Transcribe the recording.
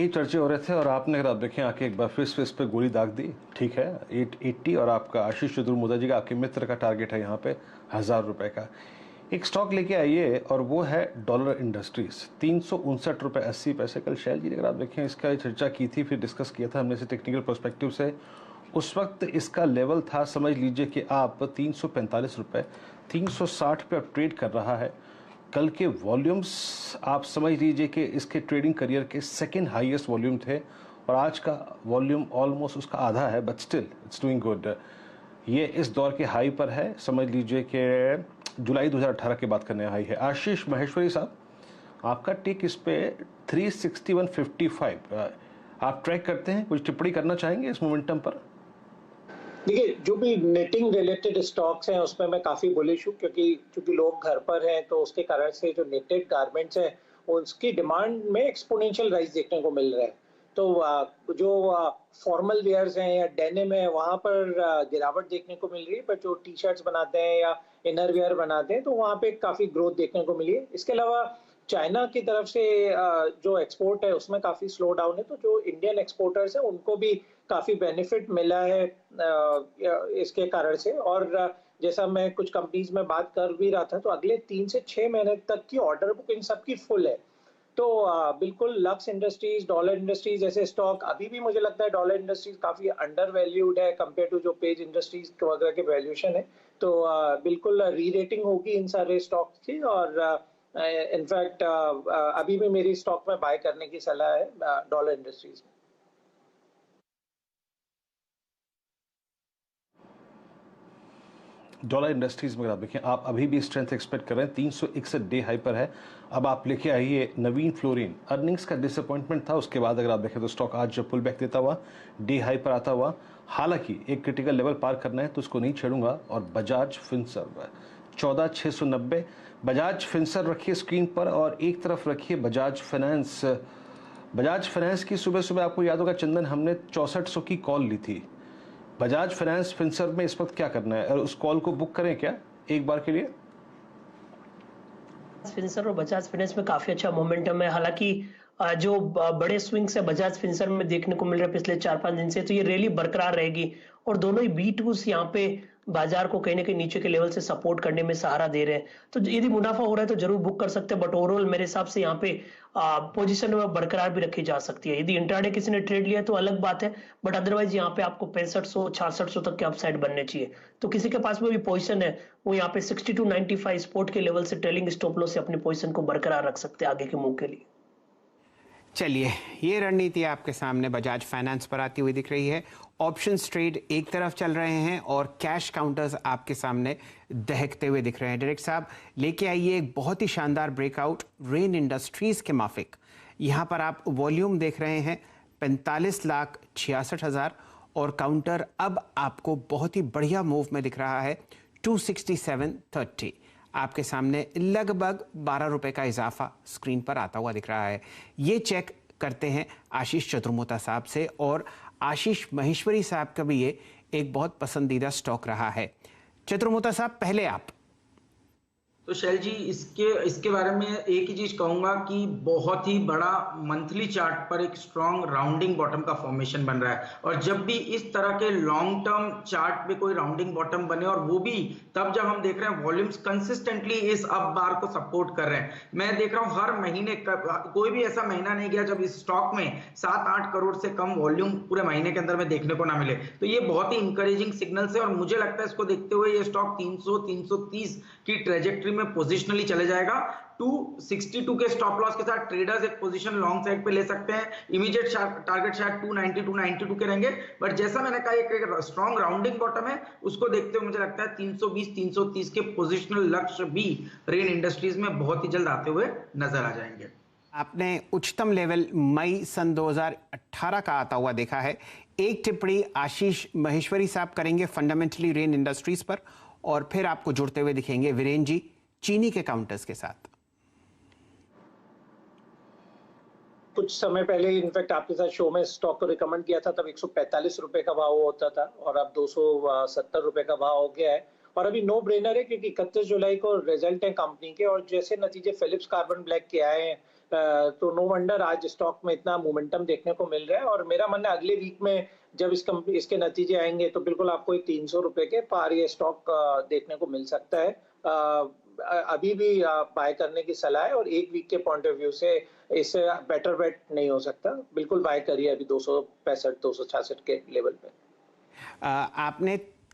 ये चर्चे हो रहे थे और आपने अगर आप देखें आके एक बार फिर से इस पे गोली दाग दी। ठीक है, 880 और आपका आशीष चतुर्मुदा जी का आपके मित्र का टारगेट है यहाँ पे 1000 रुपए का। एक स्टॉक लेके आइए और वो है डॉलर इंडस्ट्रीज, 359 रुपए 80 पैसे। कल शैल जी ने अगर आप देखें इसका चर्चा की थी, फिर डिस्कस किया था हमने इसे टेक्निकल पर्सपेक्टिव से। उस वक्त इसका लेवल था, समझ लीजिए कि आप 345 रुपए, 360 पे अब ट्रेड कर रहा है। कल के वॉल्यूम्स आप समझ लीजिए कि इसके ट्रेडिंग करियर के सेकंड हाईएस्ट वॉल्यूम थे और आज का वॉल्यूम ऑलमोस्ट उसका आधा है, but still it's doing good. ये इस दौर के हाई पर है, समझ लीजिए कि जुलाई 2018 की बात करने हाई है। आशीष महेश्वरी साहब, आपका टिक इस पे 361.55 आप ट्रैक करते हैं, कुछ टिप्पणी करना चाहेंगे इस मोमेंटम पर? देखिए, जो भी नेटिंग रिलेटेड स्टॉक्स हैं उसमें मैं काफ़ी बुलिश हूँ, क्योंकि चूँकि लोग घर पर हैं तो उसके कारण से जो नेटेड गारमेंट्स हैं उसकी डिमांड में एक्सपोनेंशियल राइज देखने को मिल रहा है। तो जो फॉर्मल वेयर्स हैं या डेनिम है वहाँ पर गिरावट देखने को मिल रही है, पर जो टी-शर्ट्स बनाते हैं या इनर वियर बनाते हैं तो वहाँ पे काफ़ी ग्रोथ देखने को मिली है। इसके अलावा चाइना की तरफ से जो एक्सपोर्ट है उसमें काफ़ी स्लो डाउन है, तो जो इंडियन एक्सपोर्टर्स हैं उनको भी काफ़ी बेनिफिट मिला है इसके कारण से। और जैसा मैं कुछ कंपनीज में बात कर भी रहा था, तो अगले 3 से 6 महीने तक की ऑर्डर बुक इन सबकी फुल है। तो बिल्कुल लक्स इंडस्ट्रीज, डॉलर इंडस्ट्रीज जैसे स्टॉक अभी भी मुझे लगता है डॉलर इंडस्ट्रीज काफ़ी अंडर वैल्यूड है कंपेयर टू जो पेज इंडस्ट्रीज वगैरह के वैल्यूएशन है। तो बिल्कुल री रेटिंग होगी इन सारे स्टॉक्स की। और इनफैक्ट अभी भी मेरी स्टॉक में बाय करने की सलाह है डॉलर इंडस्ट्रीज में। डॉलर इंडस्ट्रीज में अगर आप देखें, आप अभी भी स्ट्रेंथ एक्सपेक्ट कर रहे हैं, 361 डे हाई पर है। अब आप लेके आइए नवीन फ्लोरिन, अर्निंग्स का डिसअपॉइंटमेंट था, उसके बाद अगर आप देखें तो स्टॉक आज जब पुल बैक देता हुआ डे हाई पर आता हुआ, हालांकि एक क्रिटिकल लेवल पार करना है तो उसको नहीं छेड़ूंगा। और बजाज फिनसर्व 14690, बजाज फिनसर्व रखिए स्क्रीन पर और एक तरफ रखिए बजाज फाइनेंस। बजाज फाइनेंस की सुबह सुबह आपको याद होगा चंदन, हमने 6400 की कॉल ली थी। बजाज फाइनेंस फिनसर्व में इस वक्त क्या करना है और उस कॉल को बुक करें क्या एक बार के लिए? फिनसर्व और बजाज फाइनेंस में काफी अच्छा मोमेंटम है। हालांकि जो बड़े स्विंग्स है बजाज फिनसर्व में देखने को मिल रहा है पिछले 4-5 दिन से, तो ये रैली बरकरार रहेगी और दोनों ही B2s यहाँ पे बाजार को कहीं ना कहीं नीचे के लेवल से सपोर्ट करने में सहारा दे रहे हैं। तो यदि मुनाफा हो रहा है तो जरूर बुक कर सकते हैं, बट ओवरऑल मेरे हिसाब से यहाँ पे पोजीशन में बरकरार भी रखी जा सकती है। यदि इंट्राडे किसी ने ट्रेड लिया तो अलग बात है, बट अदरवाइज यहाँ पे आपको 6500-6600 तक के अपसाइड बनने चाहिए। तो किसी के पास में भी पोजीशन है वो यहाँ पे 62-95 सपोर्ट के लेवल से ट्रेलिंग स्टॉप लॉस से अपनी पोजीशन को बरकरार रख सकते हैं आगे के मूव के लिए। चलिए, ये रणनीति आपके सामने बजाज फाइनेंस पर आती हुई दिख रही है। ऑप्शंस ट्रेड एक तरफ चल रहे हैं और कैश काउंटर्स आपके सामने दहकते हुए दिख रहे हैं। डायरेक्टर साहब, लेके आइए एक बहुत ही शानदार ब्रेकआउट रेन इंडस्ट्रीज के माफिक। यहाँ पर आप वॉल्यूम देख रहे हैं 45,66,000 और काउंटर अब आपको बहुत ही बढ़िया मूव में दिख रहा है 267.30। आपके सामने लगभग 12 रुपए का इजाफा स्क्रीन पर आता हुआ दिख रहा है। ये चेक करते हैं आशीष चतुर्मुदा साहब से, और आशीष महेश्वरी साहब का भी ये एक बहुत पसंदीदा स्टॉक रहा है। चतुर्मुदा साहब, पहले आप। तो शैल जी, इसके बारे में एक ही चीज कहूंगा कि बहुत ही बड़ा मंथली चार्ट पर एक स्ट्रॉन्ग राउंडिंग बॉटम का फॉर्मेशन बन रहा है। और जब भी इस तरह के लॉन्ग टर्म चार्ट पे कोई राउंडिंग बॉटम बने, और वो भी तब जब हम देख रहे हैं वॉल्यूम्स कंसिस्टेंटली इस अप बार को सपोर्ट कर रहे हैं। मैं देख रहा हूं हर महीने कोई भी ऐसा महीना नहीं गया जब इस स्टॉक में 7-8 करोड़ से कम वॉल्यूम पूरे महीने के अंदर में देखने को ना मिले। तो ये बहुत ही इंकरेजिंग सिग्नल्स है और मुझे लगता है इसको देखते हुए ये स्टॉक 300-330 की ट्रेजेक्टरी में पोजिशनली चले जाएगा। 262 के स्टॉप लॉस के साथ ट्रेडर्स एक पोजीशन लॉन्ग साइड पे ले सकते हैं। इमीडिएट टारगेट शायद 290-292 के रहेंगे, बट जैसा मैंने कहा एक स्ट्रॉन्ग राउंडिंग बॉटम है, उसको देखते हुए मुझे लगता है 320-330 के पोजीशनल लक्ष्य भी रेन इंडस्ट्रीज में बहुत ही जल्द आते हुए नजर आ जाएंगे। आपने उच्चतम लेवल मई सन 2018 का आता हुआ देखा है। एक टिप्पणी आशीष महेश्वरी साहब करेंगे फंडामेंटली रेन इंडस्ट्रीज पर, और फिर आपको जुड़ते हुए दिखेंगे वीरेन जी चीनी के काउंटर्स के साथ। कुछ समय पहले इनफैक्ट आपके साथ शो में स्टॉक को रिकमेंड किया था, तब 145 रुपए का भाव होता था और अब 270 रुपए का भाव हो गया है। और अभी नो ब्रेनर है क्योंकि 31 जुलाई को रिजल्ट है कंपनी के, और जैसे नतीजे फिलिप्स कार्बन ब्लैक के आए हैं तो नो वंडर आज स्टॉक में इतना मोमेंटम देखने को मिल रहा है, और मेरा मानना है अगले वीक में जब इसके नतीजे आएंगे तो बिल्कुल आपको 300 रुपए के पार ये स्टॉक देखने को मिल सकता है। अभी भी बाय करने की सलाह है, और एक वीक के पॉइंट ऑफ व्यू से इससे बेटर बेट नहीं हो सकता। बिल्कुल बाय करिए अभी 265 266 के लेवल पे। आपने